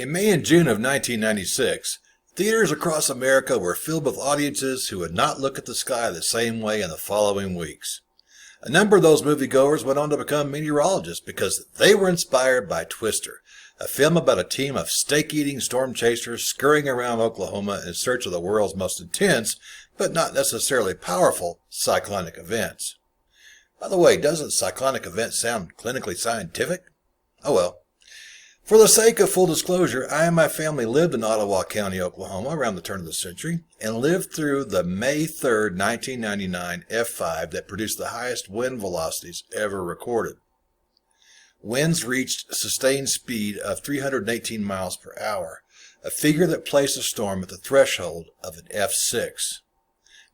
In May and June of 1996, theaters across America were filled with audiences who would not look at the sky the same way in the following weeks. A number of those moviegoers went on to become meteorologists because they were inspired by Twister, a film about a team of steak-eating storm chasers scurrying around Oklahoma in search of the world's most intense, but not necessarily powerful, cyclonic events. By the way, doesn't cyclonic event sound clinically scientific? Oh well. For the sake of full disclosure, I and my family lived in Ottawa County, Oklahoma around the turn of the century and lived through the May 3rd, 1999 F5 that produced the highest wind velocities ever recorded. Winds reached a sustained speed of 318 miles per hour, a figure that placed a storm at the threshold of an F6.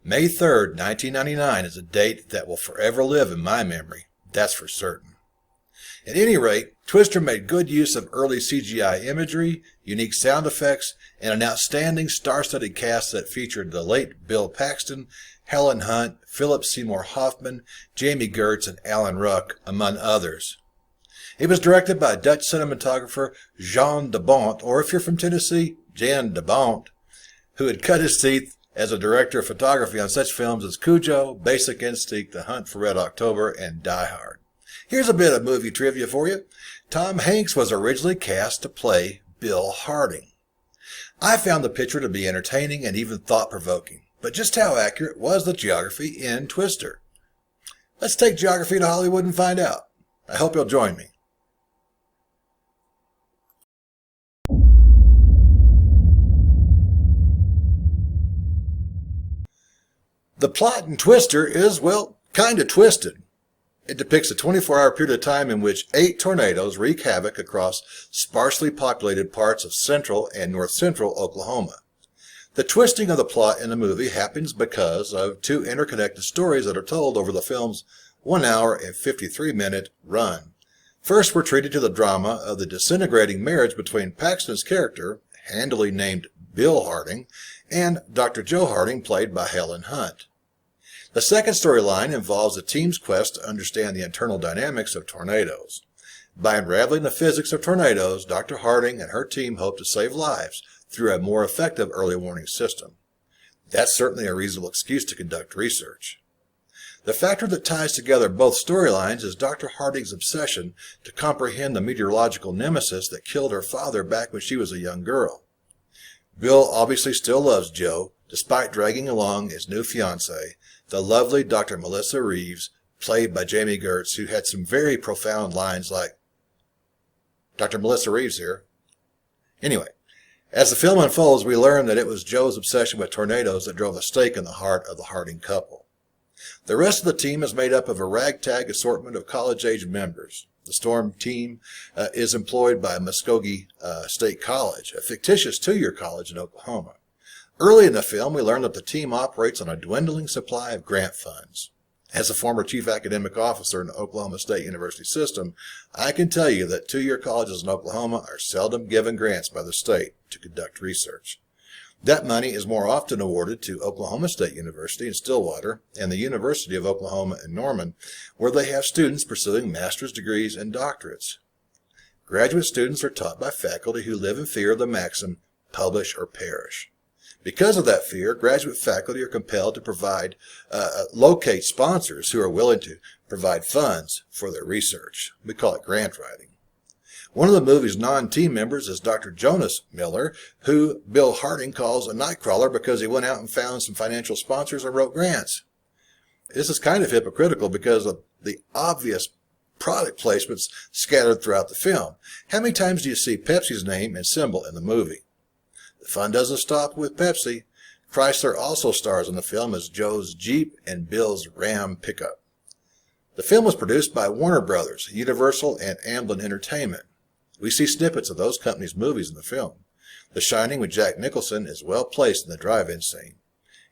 May 3rd, 1999 is a date that will forever live in my memory, that's for certain. At any rate, Twister made good use of early CGI imagery, unique sound effects, and an outstanding star-studded cast that featured the late Bill Paxton, Helen Hunt, Philip Seymour Hoffman, Jamie Gertz, and Alan Ruck, among others. It was directed by Dutch cinematographer Jean de Bont, or if you're from Tennessee, Jan de Bont, who had cut his teeth as a director of photography on such films as Cujo, Basic Instinct, The Hunt for Red October, and Die Hard. Here's a bit of movie trivia for you. Tom Hanks was originally cast to play Bill Harding. I found the picture to be entertaining and even thought-provoking, but just how accurate was the geography in Twister? Let's take geography to Hollywood and find out. I hope you'll join me. The plot in Twister is, well, kind of twisted. It depicts a 24-hour period of time in which 8 tornadoes wreak havoc across sparsely populated parts of central and north-central Oklahoma. The twisting of the plot in the movie happens because of 2 interconnected stories that are told over the film's 1 hour and 53-minute run. First, we're treated to the drama of the disintegrating marriage between Paxton's character, handily named Bill Harding, and Dr. Joe Harding, played by Helen Hunt. The second storyline involves the team's quest to understand the internal dynamics of tornadoes. By unraveling the physics of tornadoes, Dr. Harding and her team hope to save lives through a more effective early warning system. That's certainly a reasonable excuse to conduct research. The factor that ties together both storylines is Dr. Harding's obsession to comprehend the meteorological nemesis that killed her father back when she was a young girl. Bill obviously still loves Joe, despite dragging along his new fiancée, the lovely Dr. Melissa Reeves, played by Jamie Gertz, who had some very profound lines like, "Dr. Melissa Reeves here." Anyway, as the film unfolds, we learn that it was Joe's obsession with tornadoes that drove a stake in the heart of the Harding couple. The rest of the team is made up of a ragtag assortment of college-age members. The storm team is employed by Muskogee State College, a fictitious 2-year college in Oklahoma. Early in the film, we learn that the team operates on a dwindling supply of grant funds. As a former chief academic officer in the Oklahoma State University system, I can tell you that 2-year colleges in Oklahoma are seldom given grants by the state to conduct research. That money is more often awarded to Oklahoma State University in Stillwater and the University of Oklahoma in Norman, where they have students pursuing master's degrees and doctorates. Graduate students are taught by faculty who live in fear of the maxim, "publish or perish." Because of that fear, graduate faculty are compelled to locate sponsors who are willing to provide funds for their research. We call it grant writing. One of the movie's non-team members is Dr. Jonas Miller, who Bill Harding calls a nightcrawler because he went out and found some financial sponsors and wrote grants. This is kind of hypocritical because of the obvious product placements scattered throughout the film. How many times do you see Pepsi's name and symbol in the movie? The fun doesn't stop with Pepsi. Chrysler also stars in the film as Joe's Jeep and Bill's Ram pickup. The film was produced by Warner Brothers, Universal, and Amblin Entertainment. We see snippets of those companies' movies in the film. The Shining with Jack Nicholson is well placed in the drive-in scene.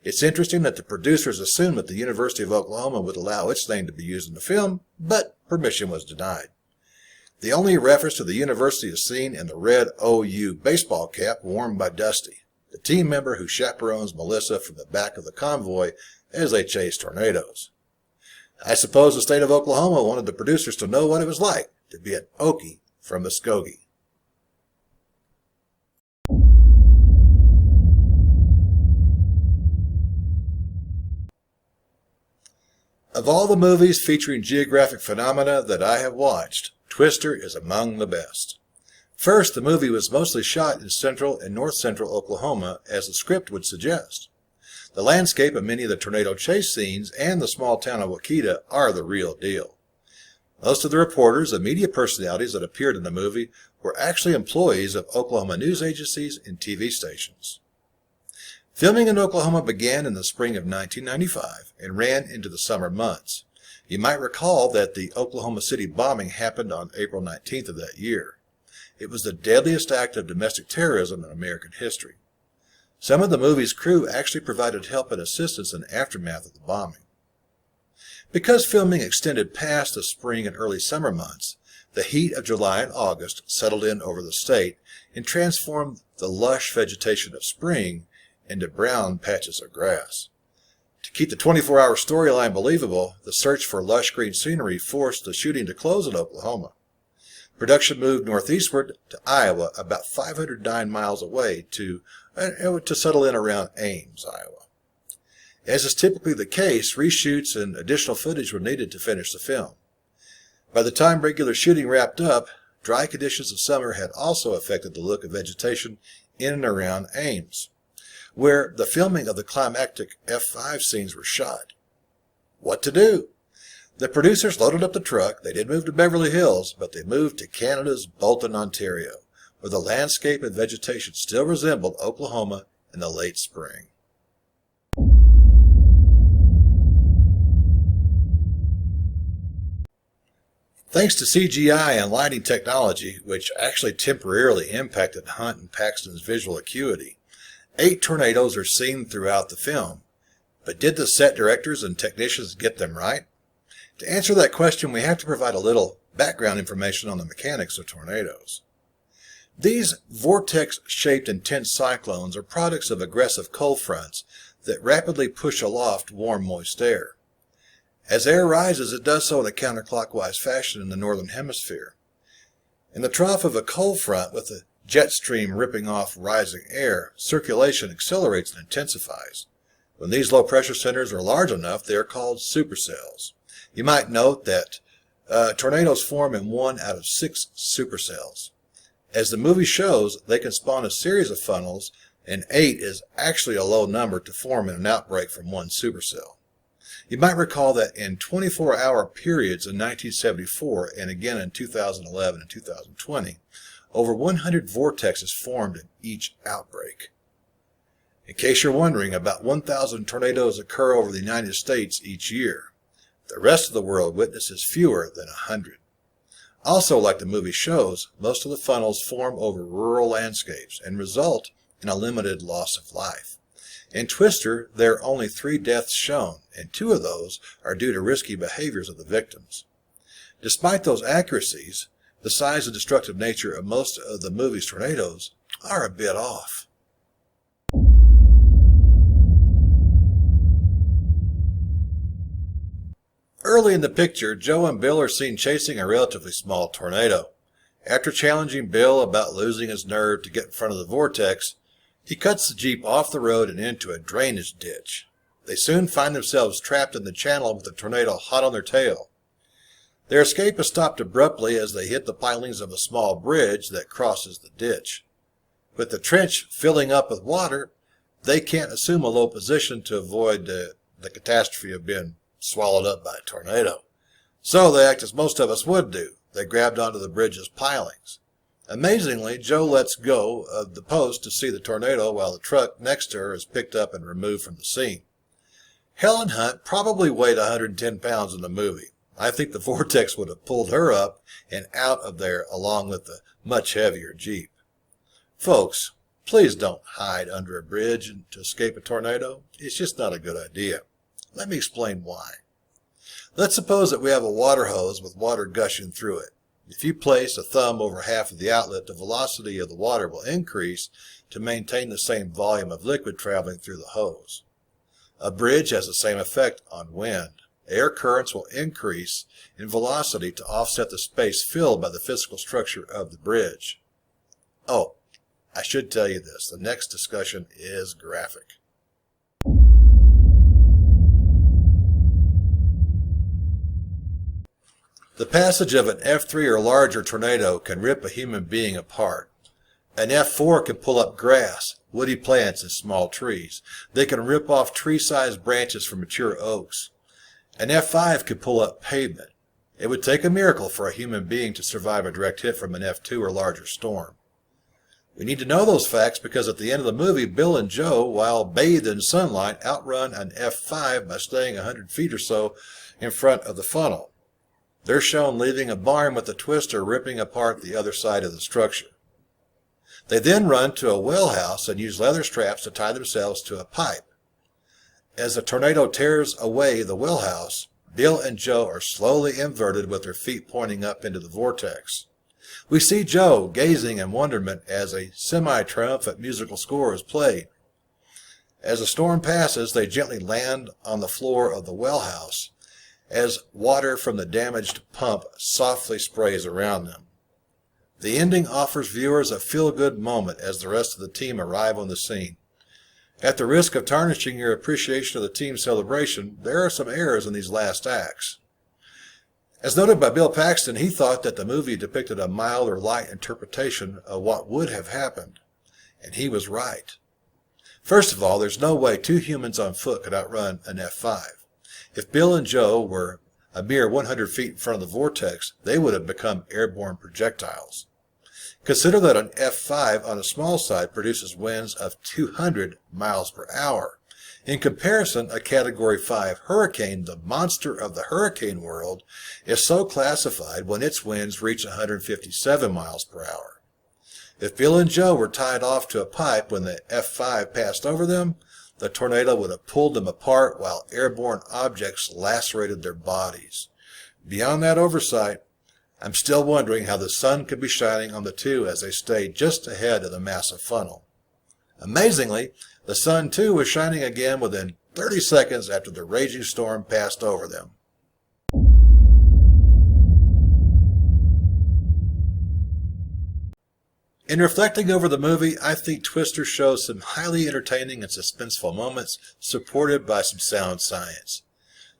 It's interesting that the producers assumed that the University of Oklahoma would allow its name to be used in the film, but permission was denied. The only reference to the university is seen in the red OU baseball cap worn by Dusty, the team member who chaperones Melissa from the back of the convoy as they chase tornadoes. I suppose the state of Oklahoma wanted the producers to know what it was like to be an Okie from Muskogee. Of all the movies featuring geographic phenomena that I have watched, Twister is among the best. First, the movie was mostly shot in central and north-central Oklahoma, as the script would suggest. The landscape of many of the tornado chase scenes and the small town of Wakita are the real deal. Most of the reporters and media personalities that appeared in the movie were actually employees of Oklahoma news agencies and TV stations. Filming in Oklahoma began in the spring of 1995 and ran into the summer months. You might recall that the Oklahoma City bombing happened on April 19th of that year. It was the deadliest act of domestic terrorism in American history. Some of the movie's crew actually provided help and assistance in the aftermath of the bombing. Because filming extended past the spring and early summer months, the heat of July and August settled in over the state and transformed the lush vegetation of spring into brown patches of grass. To keep the 24-hour storyline believable, the search for lush green scenery forced the shooting to close in Oklahoma. Production moved northeastward to Iowa, about 509 miles away, to settle in around Ames, Iowa. As is typically the case, reshoots and additional footage were needed to finish the film. By the time regular shooting wrapped up, dry conditions of summer had also affected the look of vegetation in and around Ames, where the filming of the climactic F5 scenes were shot. What to do? The producers loaded up the truck. They did move to Beverly Hills, but they moved to Canada's Bolton, Ontario, where the landscape and vegetation still resembled Oklahoma in the late spring. Thanks to CGI and lighting technology, which actually temporarily impacted Hunt and Paxton's visual acuity, 8 tornadoes are seen throughout the film. But did the set directors and technicians get them right? To answer that question, we have to provide a little background information on the mechanics of tornadoes. These vortex-shaped intense cyclones are products of aggressive cold fronts that rapidly push aloft warm, moist air. As air rises, it does so in a counterclockwise fashion in the northern hemisphere. In the trough of a cold front, with a jet stream ripping off rising air, circulation accelerates and intensifies. When these low-pressure centers are large enough, they are called supercells. You might note that tornadoes form in 1 out of 6 supercells. As the movie shows, they can spawn a series of funnels, and 8 is actually a low number to form in an outbreak from one supercell. You might recall that in 24-hour periods in 1974 and again in 2011 and 2020, over 100 vortexes formed in each outbreak. In case you're wondering, about 1,000 tornadoes occur over the United States each year. The rest of the world witnesses fewer than 100. Also, like the movie shows, most of the funnels form over rural landscapes and result in a limited loss of life. In Twister, there are only 3 deaths shown, and 2 of those are due to risky behaviors of the victims. Despite those accuracies, the size and destructive nature of most of the movie's tornadoes are a bit off. Early in the picture, Joe and Bill are seen chasing a relatively small tornado. After challenging Bill about losing his nerve to get in front of the vortex, he cuts the Jeep off the road and into a drainage ditch. They soon find themselves trapped in the channel with the tornado hot on their tail. Their escape is stopped abruptly as they hit the pilings of a small bridge that crosses the ditch. With the trench filling up with water, they can't assume a low position to avoid the catastrophe of being swallowed up by a tornado. So they act as most of us would do. They grabbed onto the bridge's pilings. Amazingly, Joe lets go of the post to see the tornado while the truck next to her is picked up and removed from the scene. Helen Hunt probably weighed 110 pounds in the movie. I think the vortex would have pulled her up and out of there along with the much heavier Jeep. Folks, please don't hide under a bridge to escape a tornado. It's just not a good idea. Let me explain why. Let's suppose that we have a water hose with water gushing through it. If you place a thumb over half of the outlet, the velocity of the water will increase to maintain the same volume of liquid traveling through the hose. A bridge has the same effect on wind. Air currents will increase in velocity to offset the space filled by the physical structure of the bridge. Oh, I should tell you this. The next discussion is graphic. The passage of an F3 or larger tornado can rip a human being apart. An F4 can pull up grass, woody plants, and small trees. They can rip off tree-sized branches from mature oaks. An F5 can pull up pavement. It would take a miracle for a human being to survive a direct hit from an F2 or larger storm. We need to know those facts because at the end of the movie, Bill and Joe, while bathed in sunlight, outrun an F5 by staying 100 feet or so in front of the funnel. They're shown leaving a barn with the twister ripping apart the other side of the structure. They then run to a well house and use leather straps to tie themselves to a pipe. As the tornado tears away the well house, Bill and Joe are slowly inverted with their feet pointing up into the vortex. We see Joe gazing in wonderment as a semi-triumphant musical score is played. As the storm passes, they gently land on the floor of the well house as water from the damaged pump softly sprays around them. The ending offers viewers a feel-good moment as the rest of the team arrive on the scene. At the risk of tarnishing your appreciation of the team celebration, there are some errors in these last acts. As noted by Bill Paxton, he thought that the movie depicted a mild or light interpretation of what would have happened, and he was right. First of all, there's no way two humans on foot could outrun an F5. If Bill and Joe were a mere 100 feet in front of the vortex, they would have become airborne projectiles. Consider that an F5 on the small side produces winds of 200 miles per hour. In comparison, a Category 5 hurricane, the monster of the hurricane world, is so classified when its winds reach 157 miles per hour. If Bill and Joe were tied off to a pipe when the F5 passed over them, the tornado would have pulled them apart while airborne objects lacerated their bodies. Beyond that oversight, I'm still wondering how the sun could be shining on the two as they stayed just ahead of the massive funnel. Amazingly, the sun too was shining again within 30 seconds after the raging storm passed over them. In reflecting over the movie, I think Twister shows some highly entertaining and suspenseful moments supported by some sound science.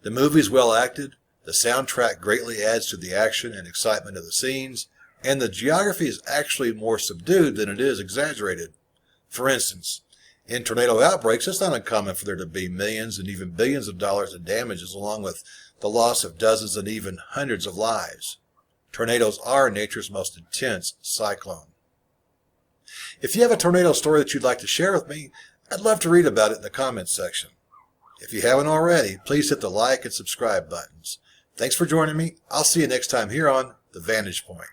The movie is well acted, the soundtrack greatly adds to the action and excitement of the scenes, and the geography is actually more subdued than it is exaggerated. For instance, in tornado outbreaks, it's not uncommon for there to be millions and even billions of dollars in damages along with the loss of dozens and even hundreds of lives. Tornadoes are nature's most intense cyclone. If you have a tornado story that you'd like to share with me, I'd love to read about it in the comments section. If you haven't already, please hit the like and subscribe buttons. Thanks for joining me. I'll see you next time here on The Vantage Point.